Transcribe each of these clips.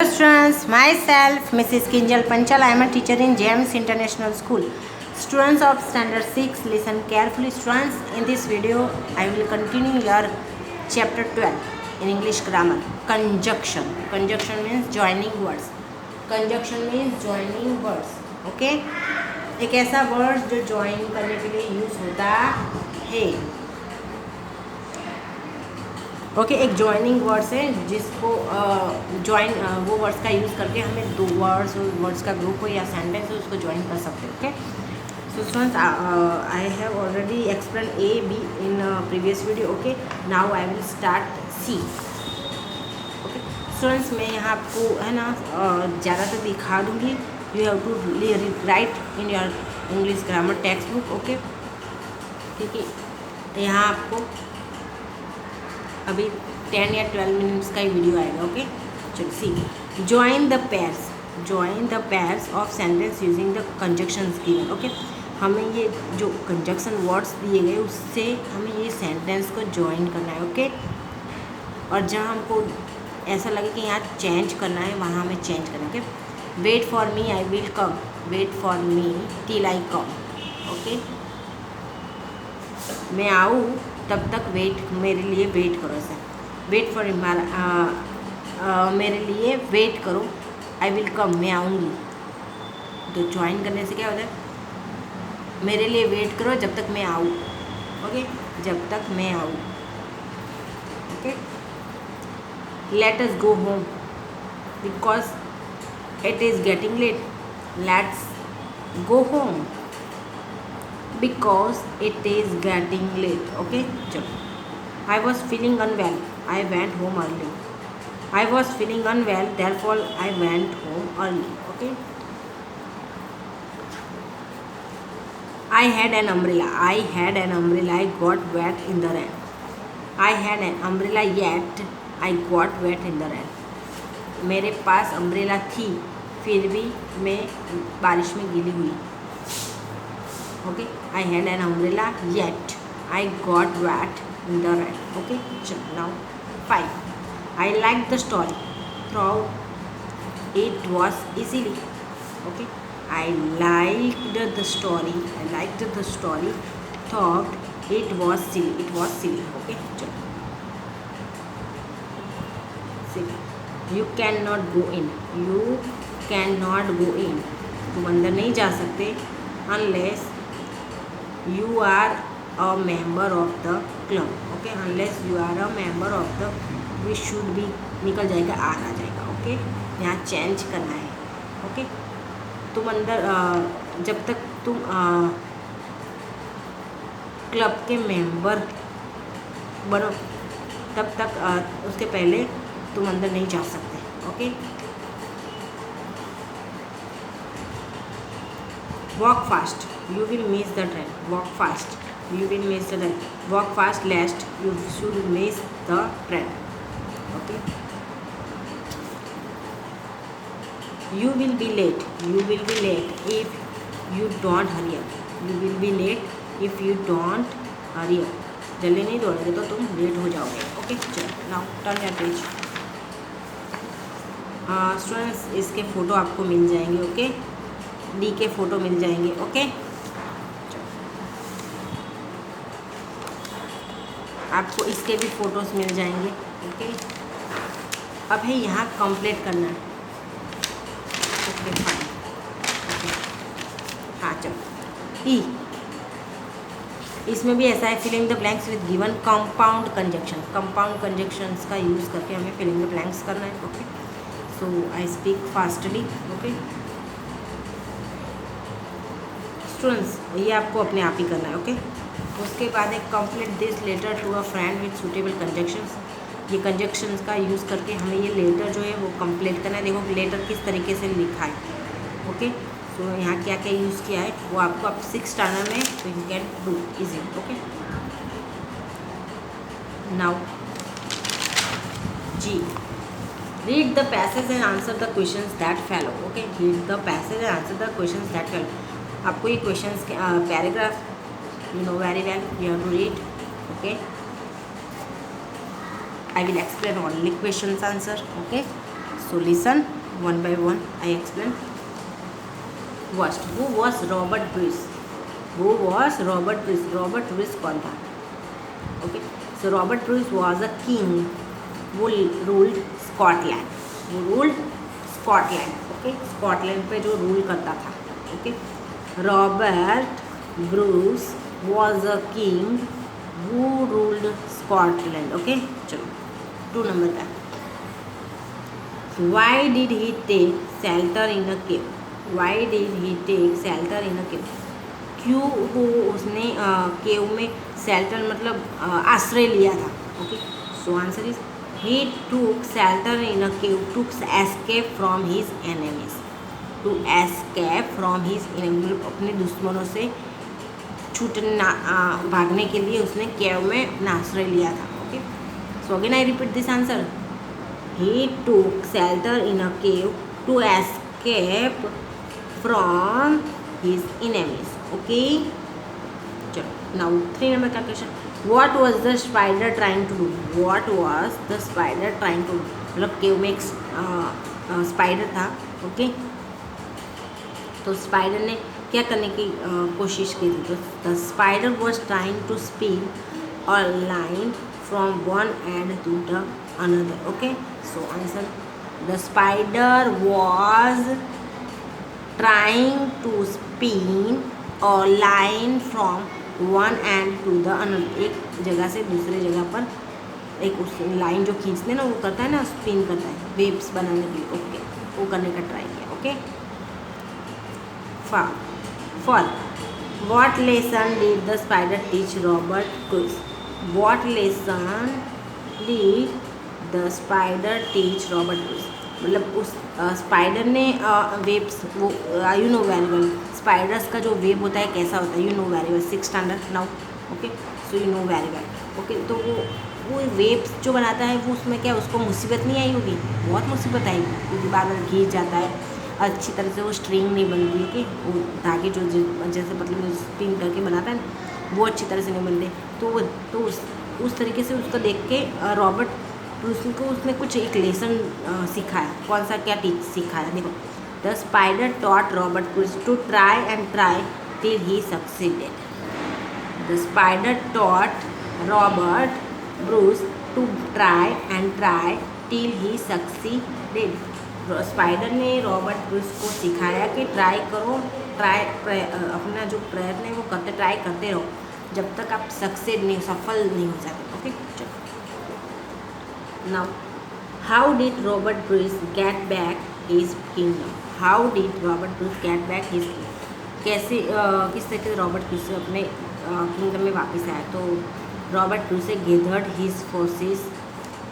Students, myself Mrs. Kinjal Panchal. I am a teacher in JMS International School. Students of Standard 6, listen carefully. Students, in this video I will continue your chapter 12 in English grammar. Conjunction. Conjunction means joining words. Conjunction means joining words. Okay? एक ऐसा word जो join करने के लिए use होता है. Okay एक joining words है जिसको ज्वाइन वो वर्ड्स का यूज़ करके हमें दो वर्ड्स का ग्रुप हो या सेंटेंस हो उसको ज्वाइन कर सकते हैं. Okay so students I have already explain A B in previous video. Okay now I will start C. Okay students मैं यहाँ आपको है ना ज़्यादातर दिखा दूँगी. You have to write in your English grammar text book. Okay ठीक है यहाँ आपको अभी 10 या 12 मिनट्स का ही वीडियो आएगा. ओके चलो see. Join the pairs of sentence using the conjunctions given. Okay हमें ये जो कंजक्शन वर्ड्स दिए गए उससे हमें ये सेंटेंस को ज्वाइन करना है. ओके और जहाँ हमको ऐसा लगे कि यहाँ चेंज करना है वहाँ हमें चेंज करना है. Okay wait for me I will come. Wait for me till I come. Okay मैं आऊँ तब तक मेरे लिए वेट करो. ऐसा वेट फॉर मेरे लिए वेट करो. आई विल कम मैं आऊँगी. तो ज्वाइन करने से क्या होता है मेरे लिए वेट करो जब तक मैं आऊँ. ओके जब तक मैं आऊँ. Okay let us go home because it is getting late. Let's go home because it is getting late. Okay चलो. I was feeling unwell. I went home early. I was feeling unwell therefore I went home early. Okay I had an umbrella. I got wet in the rain. I had an umbrella yet I got wet in the rain. मेरे पास umbrella थी फिर भी मैं बारिश में गीली हुई. Okay I had an umbrella yet I got wet in the rain. Okay now 5. I liked the story throughout it was easily. Okay I liked the story thought it was silly. Okay चलो. silly. You cannot go in. तुम अंदर नहीं जा सकते unless you are a member of the club. Okay unless you are a member of the we should be निकल जाएगा आ जाएगा. Okay यहाँ चेंज करना है. ओके तुम अंदर जब तक तुम क्लब के मेंबर बनो तब तक उसके पहले तुम अंदर नहीं जा सकते. Okay walk fast you will miss the train. Walk fast you will miss the train. Walk fast lest you should miss the train. Okay you will be late if you don't hurry up. You will be late if you don't hurry up. जल्दी नहीं दौड़ोगे तो तुम late हो जाओगे. Okay चलो now turn your page. Students इसके photo आपको मिल जाएंगे. ओके डी के फ़ोटो मिल जाएंगे. ओके आपको इसके भी फ़ोटोज़ मिल जाएंगे. ओके अब है यहाँ कंप्लीट करना है. Okay fine. ओके हाँ चलो ई इसमें भी ऐसा है filling the blanks with given compound conjunction. Compound conjunctions का यूज़ करके हमें फिलिंग द ब्लैंक्स करना है. Okay so I speak fastly. Okay students ये आपको अपने आप ही करना है. ओके उसके बाद एक complete this letter to a friend with suitable conjunctions. ये कंजक्शंस का यूज़ करके हमें ये लेटर जो है वो कंप्लीट करना है. देखो लेटर किस तरीके से लिखा है. ओके तो यहाँ क्या क्या यूज़ किया है वो आपको अब 6 स्टैंडर्ड में तो you can do easy. Okay now G read the passage and answer the questions that follow. Okay read the passage and answer the questions that follow. आपको ये क्वेश्चंस के paragraph you know very well you have to read. Okay I will explain only questions answer. Okay So listen one by one. I explain. First, who was Robert Bruce? Who was Robert Bruce? Robert Bruce कौन था? Okay. So Robert Bruce was a king who ruled Scotland. Who ruled Scotland. Okay. Scotland पे जो rule करता था. Okay. Robert Bruce was a king who ruled Scotland. Okay. चलो 2 number का. Why did he take shelter in a cave? Why did he take shelter in a cave? क्यों वो उसने केव में शेल्टर मतलब आश्रय लिया था. Okay. So answer is he took shelter in a cave to escape from his enemies. To escape from his enemies, अपने दुश्मनों से छूटना भागने के लिए उसने केव में अपना आश्रय लिया था. Okay. So again I repeat this answer. He took shelter in a cave to escape from his enemies. Okay. चलो. Now 3 number का question. What was the spider trying to do? What was the spider trying to do? मतलब केव में एक spider था. Okay. तो spider ने क्या करने की कोशिश की थी? तो the spider was trying to spin a line from one end to the another. Okay. So answer, the spider was trying to spin a line from one end to the another. एक जगह से दूसरे जगह पर एक उस line जो खींचते हैं ना वो करता है ना, स्पिन करता है वेव्स बनाने के लिए. ओके. वो करने का ट्राई किया. Okay. For what lesson did the spider teach Robert Bruce? What lesson did the spider teach Robert Bruce? मतलब उस स्पाइडर ने वेब्स वो you know very well spiders का जो वेब होता है कैसा होता है, you know very well. 6th standard now. Okay. So you know very well. Okay. तो वो वेब्स जो बनाता है वो उसमें क्या उसको मुसीबत नहीं आई होगी? बहुत मुसीबत आई क्योंकि बार बार घिस जाता है, अच्छी तरह से वो स्ट्रिंग नहीं बनती. ओके. वो धागे जो जैसे मतलब स्पिन करके बनाता है ना वो अच्छी तरह से नहीं बनते. तो उस तरीके से उसको देख के रॉबर्ट उसको उसने कुछ एक लेसन सिखाया. कौन सा क्या टीच सिखाया? देखो. The spider taught Robert Bruce to try and try till he succeeded. The spider taught Robert Bruce to try and try till he succeeded. Spider ने रॉबर्ट ब्रूस को सिखाया कि ट्राई करो, अपना जो प्रयत्न है वो ट्राई करते रहो जब तक आप सक्सेड नहीं सफल नहीं हो जाते. ओके. चलो. Now, how did Robert Bruce get back his kingdom? How did Robert Bruce get back his kingdom? कैसे किस तरीके से रॉबर्ट ब्रूस अपने किंगडम में वापस आया? तो Robert Bruce gathered his forces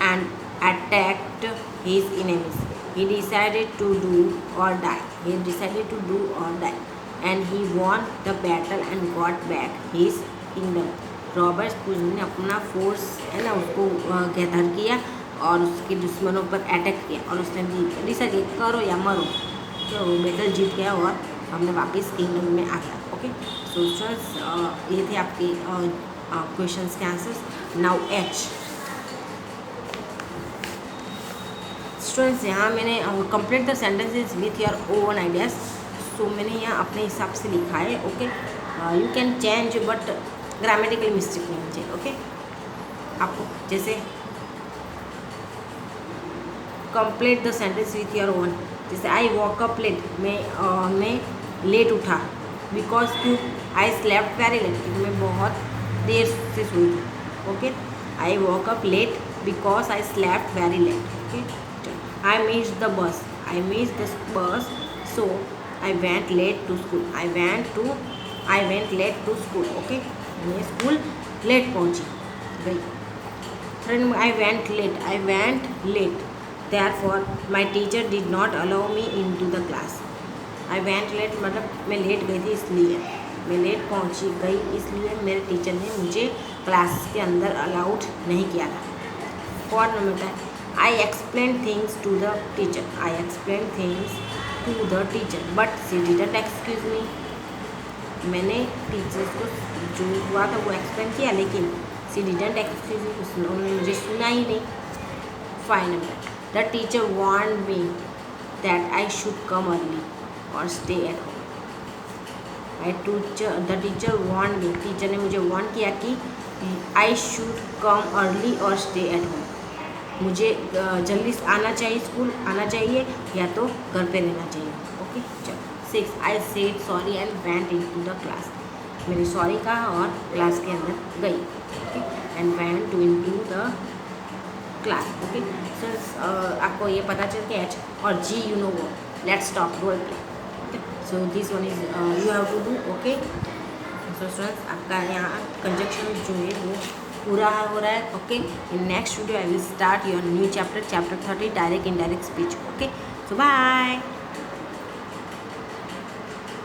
and attacked his enemies. He decided to do or die. He decided to do or die, and he won the battle and got back his kingdom. Robert Bruce ने अपना force है ना उसको gather किया और उसके दुश्मनों पर अटैक किया और उसने डिसाइड करो या मरो. तो बैटल जीत गया और हमने वापस किंगडम में आ गया. ओके. सो स्टूडेंट्स ये थे आपके क्वेश्चंस के आंसर्स. Now H. स्टूडेंट्स यहाँ मैंने complete the sentences with your own ideas. So मैंने यहाँ अपने हिसाब से लिखा है. Okay. You can change but grammatical mistake नहीं चाहिए. ओके. आपको जैसे complete the sentence with your own. जैसे आई वॉक अप लेट, मैं लेट उठा. बिकॉज क्यों? आई स्लेप्ट वेरी लेट, क्योंकि मैं बहुत देर से सोई थी. Okay. I walk up late because I slept very late. Okay. I miss the bus, I miss the bus so I went late to school. I went late to school. Okay. मैं school late पहुँची गई. Third I went late therefore my teacher did not allow me into the class. I went late मतलब मैं late गई थी इसलिए, मैं late पहुंची गई इसलिए मेरे टीचर ने मुझे क्लास के अंदर अलाउड नहीं किया था. 4 नंबर है I explained things to the teacher. I explained things to the teacher but she didn't excuse me. मैंने टीचर्स को जो हुआ था वो एक्सप्लेन किया लेकिन she didn't excuse me, उन्होंने मुझे सुना ही नहीं. 5 number the teacher warned me that I should come early और stay at home. The teacher warn me, teacher ने मुझे वार्न किया कि आई शुड कम अर्ली और स्टे एट होम, मुझे जल्दी आना चाहिए, स्कूल आना चाहिए या तो घर पे रहना चाहिए। ओके चलो 6 I said sorry and went into the class, मैंने सॉरी कहा और क्लास के अंदर गई। Okay and went into the class. Okay so आपको ये पता चल के एच और जी यू नो वो let's talk role play. So this one is you have to do। okay so students आपका यहाँ कंजक्शन जो है वो पूरा हो रहा है। Okay in next video I will start your new chapter 30 direct indirect speech. Okay so bye.